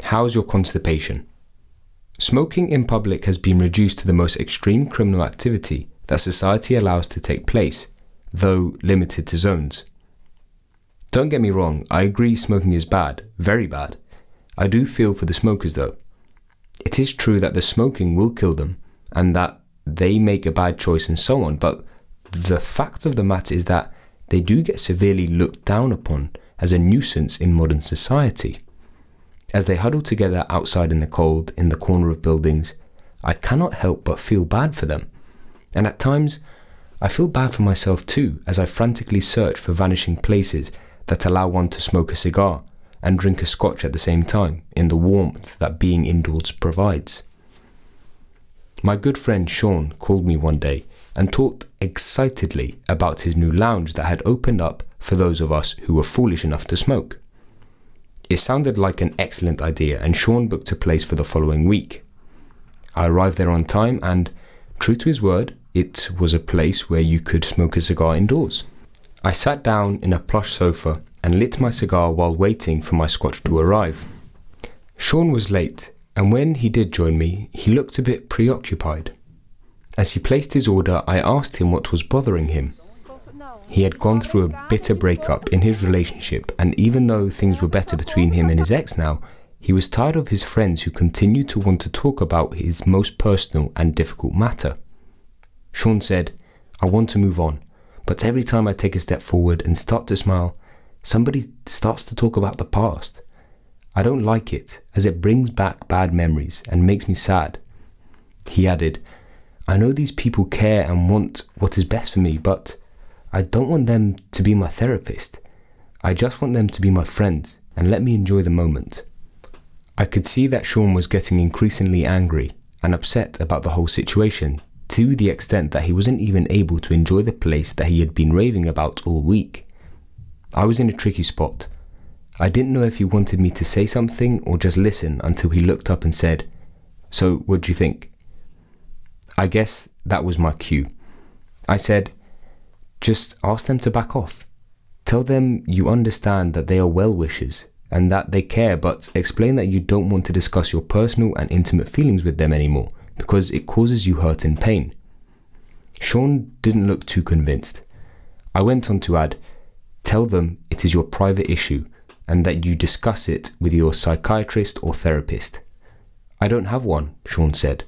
How's your constipation? Smoking in public has been reduced to the most extreme criminal activity that society allows to take place, though limited to zones. Don't get me wrong, I agree smoking is bad, very bad. I do feel for the smokers though. It is true that the smoking will kill them and that they make a bad choice and so on, but the fact of the matter is that they do get severely looked down upon as a nuisance in modern society. As they huddle together outside in the cold, in the corner of buildings, I cannot help but feel bad for them. And at times, I feel bad for myself too, as I frantically search for vanishing places that allow one to smoke a cigar and drink a scotch at the same time, in the warmth that being indoors provides. My good friend Sean called me one day and talked excitedly about his new lounge that had opened up for those of us who were foolish enough to smoke. It sounded like an excellent idea, and Sean booked a place for the following week. I arrived there on time and, true to his word, it was a place where you could smoke a cigar indoors. I sat down in a plush sofa and lit my cigar while waiting for my scotch to arrive. Sean was late, and when he did join me, he looked a bit preoccupied. As he placed his order, I asked him what was bothering him. He had gone through a bitter breakup in his relationship, and even though things were better between him and his ex now, he was tired of his friends who continued to want to talk about his most personal and difficult matter. Sean said, "I want to move on, but every time I take a step forward and start to smile, somebody starts to talk about the past. I don't like it, as it brings back bad memories and makes me sad." He added, "I know these people care and want what is best for me, but I don't want them to be my therapist. I just want them to be my friends and let me enjoy the moment." I could see that Sean was getting increasingly angry and upset about the whole situation, to the extent that he wasn't even able to enjoy the place that he had been raving about all week. I was in a tricky spot. I didn't know if he wanted me to say something or just listen until he looked up and said, "So, what do you think?" I guess that was my cue. I said, "Just ask them to back off. Tell them you understand that they are well-wishers and that they care, but explain that you don't want to discuss your personal and intimate feelings with them anymore because it causes you hurt and pain." Sean didn't look too convinced. I went on to add, "Tell them it is your private issue and that you discuss it with your psychiatrist or therapist." "I don't have one," Sean said.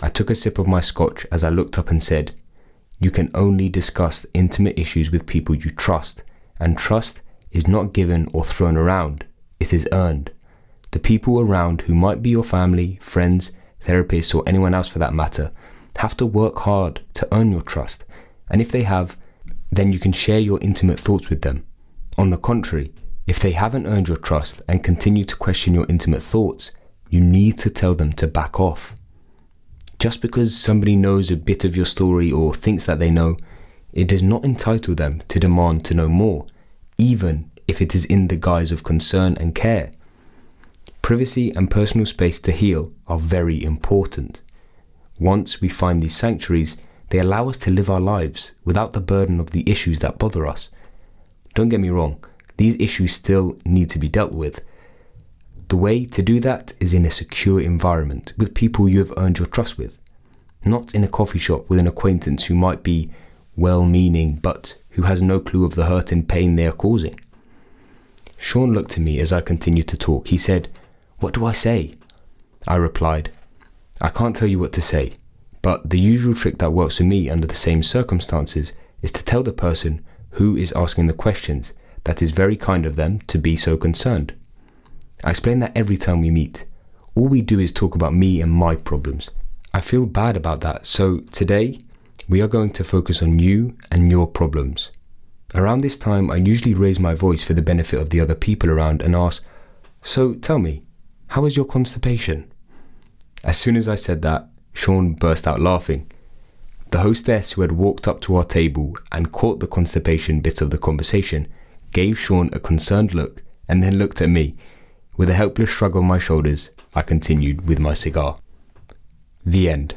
I took a sip of my scotch as I looked up and said, "You can only discuss intimate issues with people you trust, and trust is not given or thrown around, it is earned. The people around who might be your family, friends, therapists, or anyone else for that matter, have to work hard to earn your trust, and if they have, then you can share your intimate thoughts with them. On the contrary, if they haven't earned your trust and continue to question your intimate thoughts, you need to tell them to back off. Just because somebody knows a bit of your story or thinks that they know, it does not entitle them to demand to know more, even if it is in the guise of concern and care. Privacy and personal space to heal are very important. Once we find these sanctuaries, they allow us to live our lives without the burden of the issues that bother us. Don't get me wrong, these issues still need to be dealt with. The way to do that is in a secure environment with people you have earned your trust with, not in a coffee shop with an acquaintance who might be well-meaning but who has no clue of the hurt and pain they are causing. Sean looked at me as I continued to talk. He said, "What do I say?" I replied, "I can't tell you what to say, but the usual trick that works for me under the same circumstances is to tell the person who is asking the questions that is very kind of them to be so concerned. I explain that every time we meet. All we do is talk about me and my problems. I feel bad about that, so today we are going to focus on you and your problems." Around this time, I usually raise my voice for the benefit of the other people around and ask, "So tell me, how is your constipation?" As soon as I said that, Sean burst out laughing. The hostess, who had walked up to our table and caught the constipation bit of the conversation, gave Sean a concerned look and then looked at me. With a helpless shrug on my shoulders, I continued with my cigar. The end.